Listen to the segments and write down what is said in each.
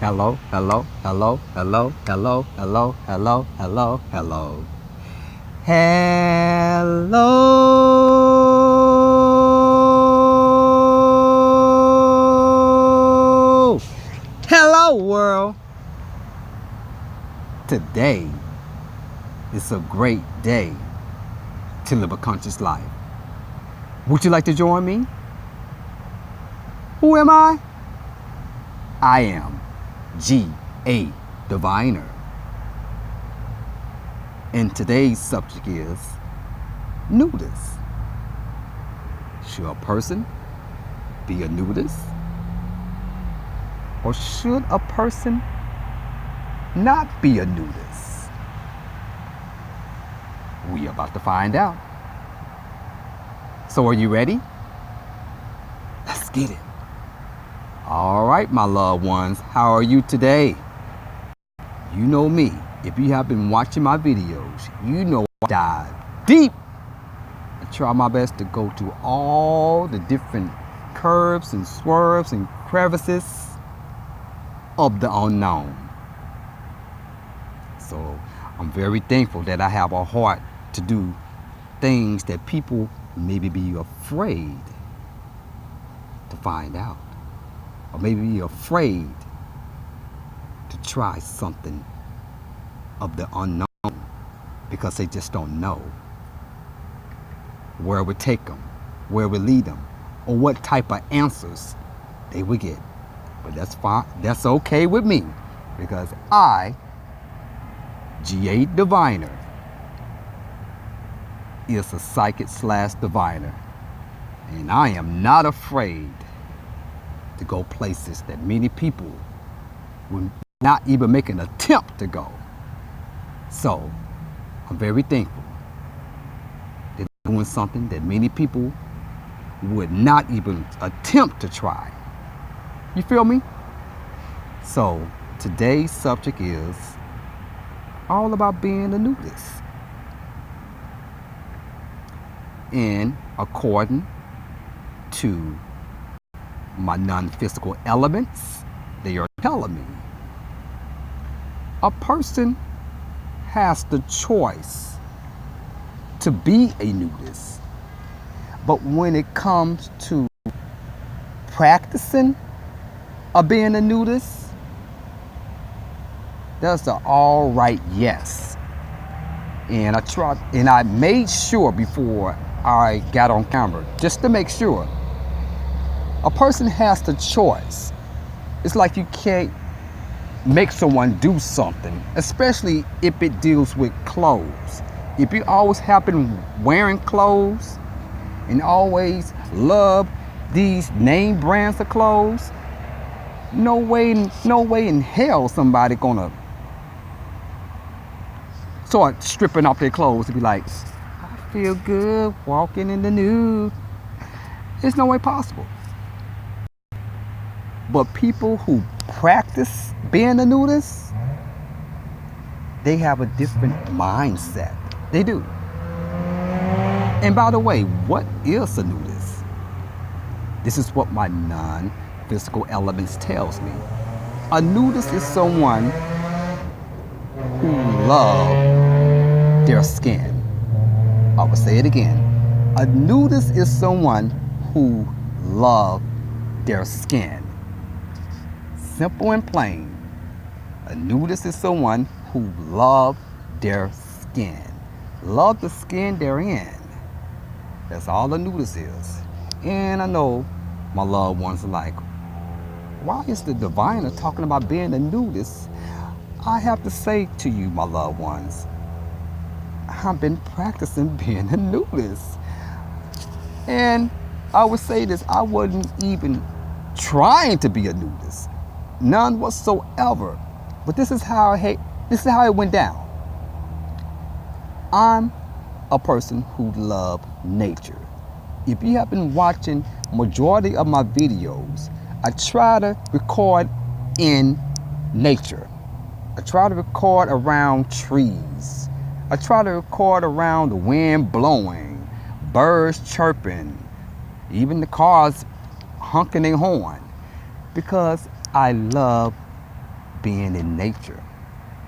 Hello, hello, hello, hello, hello, hello, hello, hello, hello. Hello. Hello, world. Today is a great day to live a conscious life. Would you like to join me? Who am I? I am G.A. Diviner. And today's subject is nudist. Should a person be a nudist? Or should a person not be a nudist? We are about to find out. So are you ready? Let's get it. All right, my loved ones, how are you today? You know me. If you have been watching my videos, you know I dive deep. I try my best to go to all the different curves and swerves and crevices of the unknown. So I'm very thankful that I have a heart to do things that people maybe be afraid to find out. Or maybe be afraid to try something of the unknown because they just don't know where it would take them, where it would lead them, or what type of answers they would get. But that's fine. That's okay with me because I, G.A. Diviner, is a psychic / diviner. And I am not afraid to go places that many people would not even make an attempt to go. So I'm very thankful that I'm doing something that many people would not even attempt to try. You feel me? So today's subject is all about being a nudist. And according to my non-physical elements, they are telling me a person has the choice to be a nudist. But when it comes to practicing of being a nudist, that's an all right yes. And I made sure before I got on camera, just to make sure, a person has the choice. It's like you can't make someone do something, especially if it deals with clothes. If you always have been wearing clothes and always love these name brands of clothes, no way in hell somebody gonna start stripping off their clothes and be like, I feel good walking in the nude. There's no way possible. But people who practice being a nudist, they have a different mindset. They do. And by the way, what is a nudist? This is what my non-physical elements tells me. A nudist is someone who loves their skin. I will say it again. A nudist is someone who loves their skin. Simple and plain. A nudist is someone who loves their skin. Love the skin they're in. That's all a nudist is. And I know my loved ones are like, why is the diviner talking about being a nudist? I have to say to you, my loved ones, I've been practicing being a nudist. And I would say this, I wasn't even trying to be a nudist. None whatsoever. But this is how it went down. I'm a person who loves nature. If you have been watching majority of my videos, I try to record in nature. I try to record around trees. I try to record around the wind blowing, birds chirping, even the cars honking their horn, because I love being in nature.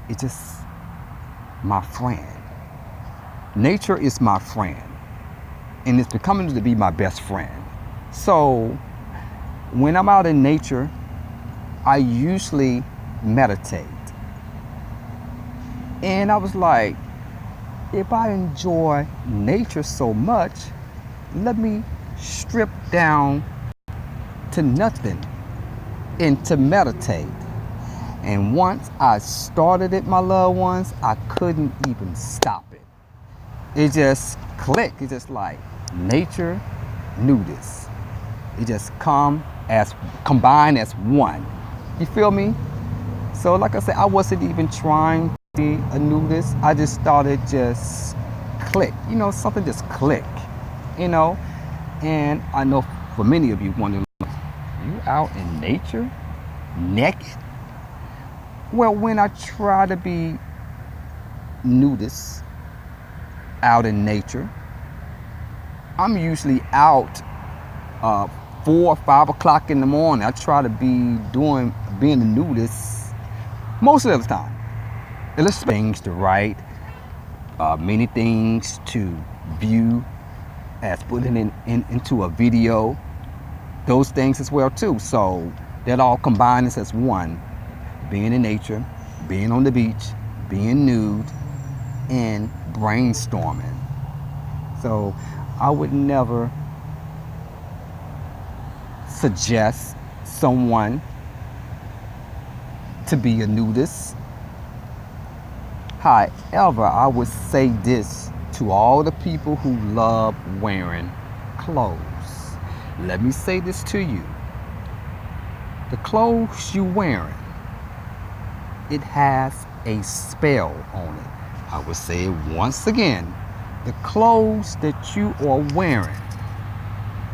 It's just my friend. Nature is my friend, and it's becoming to be my best friend. So when I'm out in nature, I usually meditate. And I was like, if I enjoy nature so much, let me strip down to nothing and to meditate. And once I started it, my loved ones, I couldn't even stop it. It just clicked. It's just like nature, nudist. It just combined as one. You feel me? So like I said, I wasn't even trying to be a nudist. I just started just click. You know, something just click. You know, and I know for many of you wondering, you out in nature, naked? Well, when I try to be nudist out in nature, I'm usually out 4 or 5 o'clock in the morning. I try to be being a nudist most of the time. There's things to write, many things to view, as putting into a video, those things as well too. So that all combines as one. Being in nature, being on the beach, being nude, and brainstorming. So I would never suggest someone to be a nudist. However, I would say this to all the people who love wearing clothes. Let me say this to you. The clothes you're wearing, it has a spell on it. I will say it once again. The clothes that you are wearing,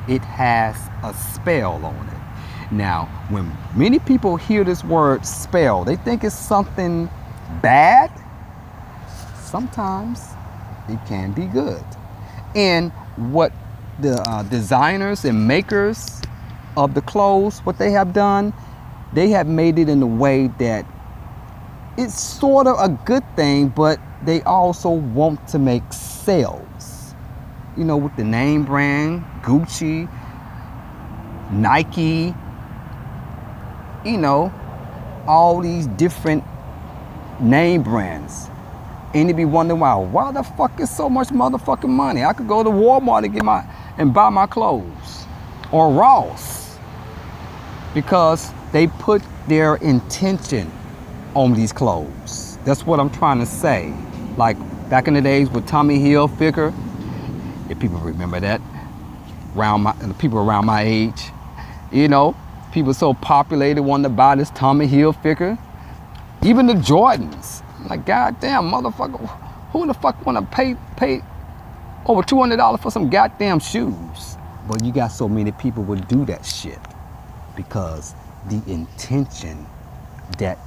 it has a spell on it. Now, when many people hear this word spell, they think it's something bad. Sometimes it can be good. And what the designers and makers of the clothes, what they have done, they have made it in a way that it's sort of a good thing, but they also want to make sales. You know, with the name brand, Gucci, Nike, you know, all these different name brands. And you be wondering why the fuck is so much motherfucking money? I could go to Walmart and buy my clothes, or Ross, because they put their intention on these clothes. That's what I'm trying to say. Like back in the days with Tommy Hilfiger, if people remember that, people around my age, you know, people so populated wanting to buy this Tommy Hilfiger. Even the Jordans. Like, goddamn, motherfucker, who the fuck wanna pay over $200 for some goddamn shoes? But you got so many people would do that shit because the intention that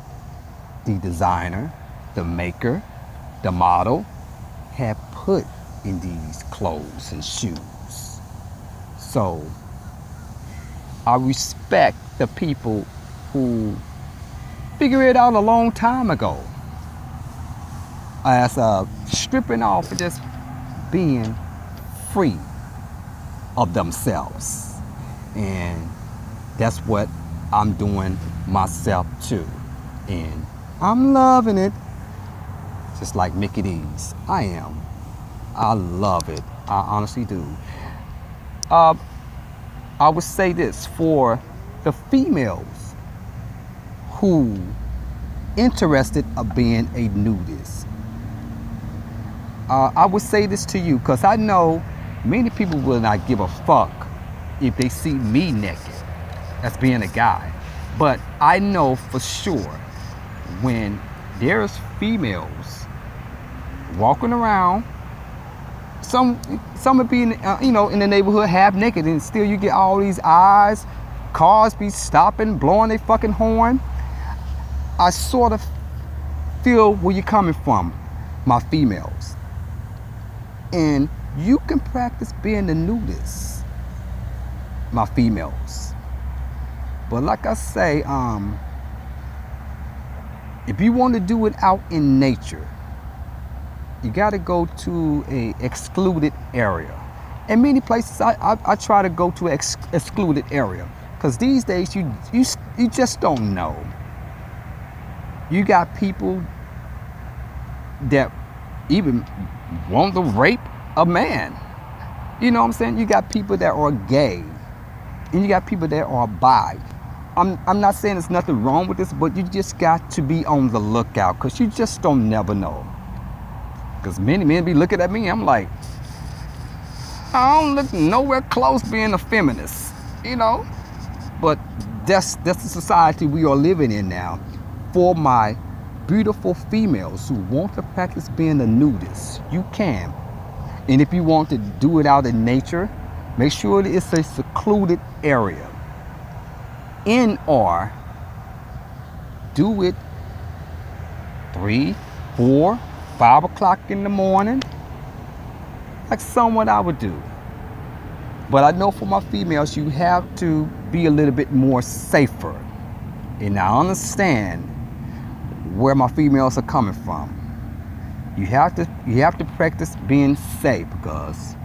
the designer, the maker, the model have put in these clothes and shoes. So I respect the people who figure it out a long time ago as stripping off and just being free of themselves. And that's what I'm doing myself too. And I'm loving it. Just like Mickey D's. I am. I love it. I honestly do. I would say this for the females who interested of being a nudist. I would say this to you because I know many people will not give a fuck if they see me naked as being a guy. But I know for sure when there's females walking around, some would be in, in the neighborhood half naked, and still you get all these eyes, cars be stopping, blowing their fucking horn. I sort of feel where you're coming from, my females. And you can practice being a nudist, my females. But like I say, If you want to do it out in nature, you got to go to a excluded area. In many places, I try to go to an excluded area, because these days you just don't know. You got people that even want to rape a man. You know what I'm saying? You got people that are gay, and you got people that are bi. I'm not saying there's nothing wrong with this, but you just got to be on the lookout, because you just don't never know. Because many men be looking at me, I'm like, I don't look nowhere close being a feminist, you know? But that's the society we are living in now. For my beautiful females who want to practice being a nudist, you can. And if you want to do it out in nature, make sure that it's a secluded area. Or do it 3, 4, 5 o'clock in the morning, like someone I would do. But I know for my females, you have to be a little bit more safer. And I understand where my females are coming from. You have to practice being safe, because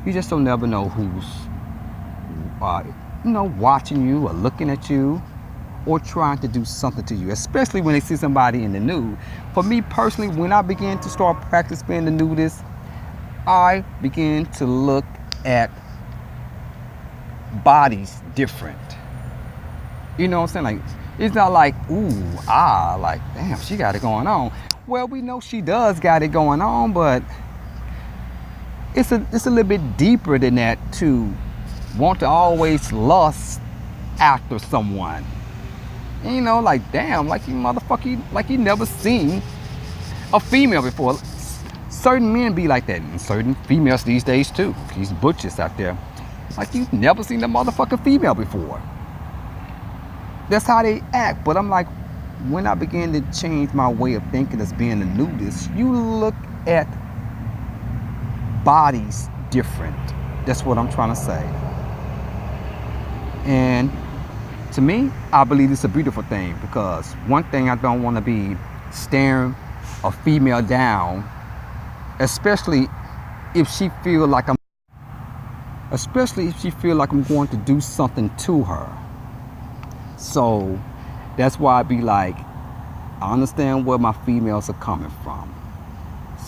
you just don't never know who's watching you or looking at you or trying to do something to you, especially when they see somebody in the nude. For me personally, when I began to start practicing being the nudist, I began to look at bodies different. You know what I'm saying? Like, it's not like, like, damn, she got it going on. Well, we know she does got it going on, but it's a little bit deeper than that to want to always lust after someone. And, you know, like, damn, like you motherfucker, like you never seen a female before. Certain men be like that, and certain females these days too. These butchers out there, like you've never seen a motherfucking female before. That's how they act. But I'm like, when I began to change my way of thinking as being a nudist, you look at bodies different. That's what I'm trying to say. And to me, I believe it's a beautiful thing, because one thing, I don't want to be staring a female down, especially if she feel like I'm going to do something to her. So that's why I be like, I understand where my females are coming from.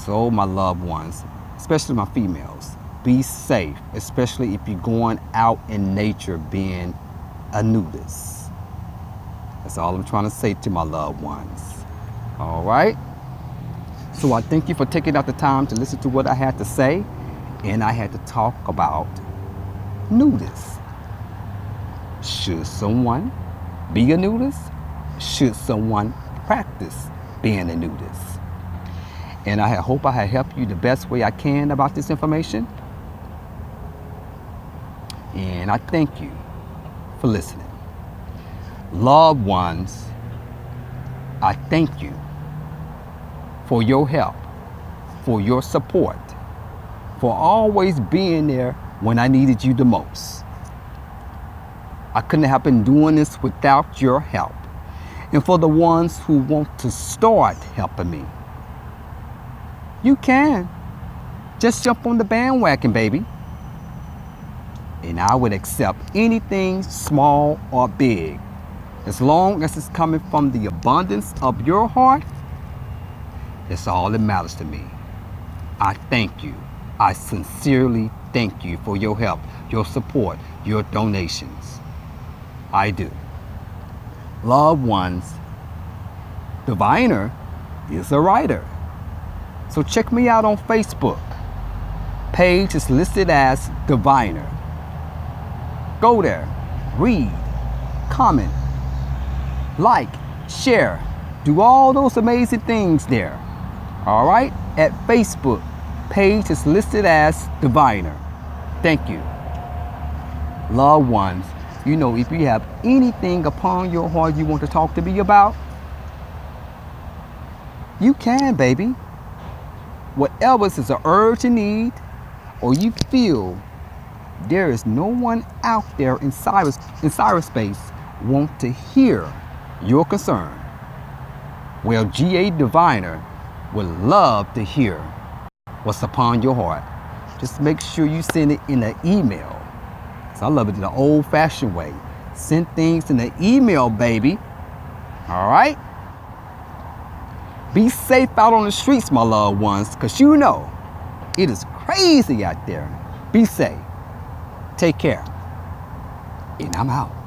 So my loved ones, especially my females, be safe, especially if you're going out in nature being a nudist. That's all I'm trying to say to my loved ones. All right? So I thank you for taking out the time to listen to what I had to say. And I had to talk about nudists. Should someone be a nudist? Should someone practice being a nudist? And I hope I have helped you the best way I can about this information. And I thank you for listening. Loved ones, I thank you for your help, for your support, for always being there when I needed you the most. I couldn't have been doing this without your help. And for the ones who want to start helping me, you can. Just jump on the bandwagon, baby. And I would accept anything small or big. As long as it's coming from the abundance of your heart, that's all that matters to me. I thank you. I sincerely thank you for your help, your support, your donations. I do. Loved ones, Diviner is a writer. So check me out on Facebook. Page is listed as Diviner. Go there, read, comment, like, share, do all those amazing things there. All right? At Facebook, page is listed as Diviner. Thank you. Loved ones, you know, if you have anything upon your heart you want to talk to me about, you can, baby. Whatever is an urgent need, or you feel there is no one out there in cyberspace want to hear your concern, Well, GA Diviner would love to hear what's upon your heart. Just make sure you send it in an email. So I love it the old-fashioned way. Send things in the email, baby. All right? Be safe out on the streets, my loved ones, because you know it is crazy out there. Be safe. Take care. And I'm out.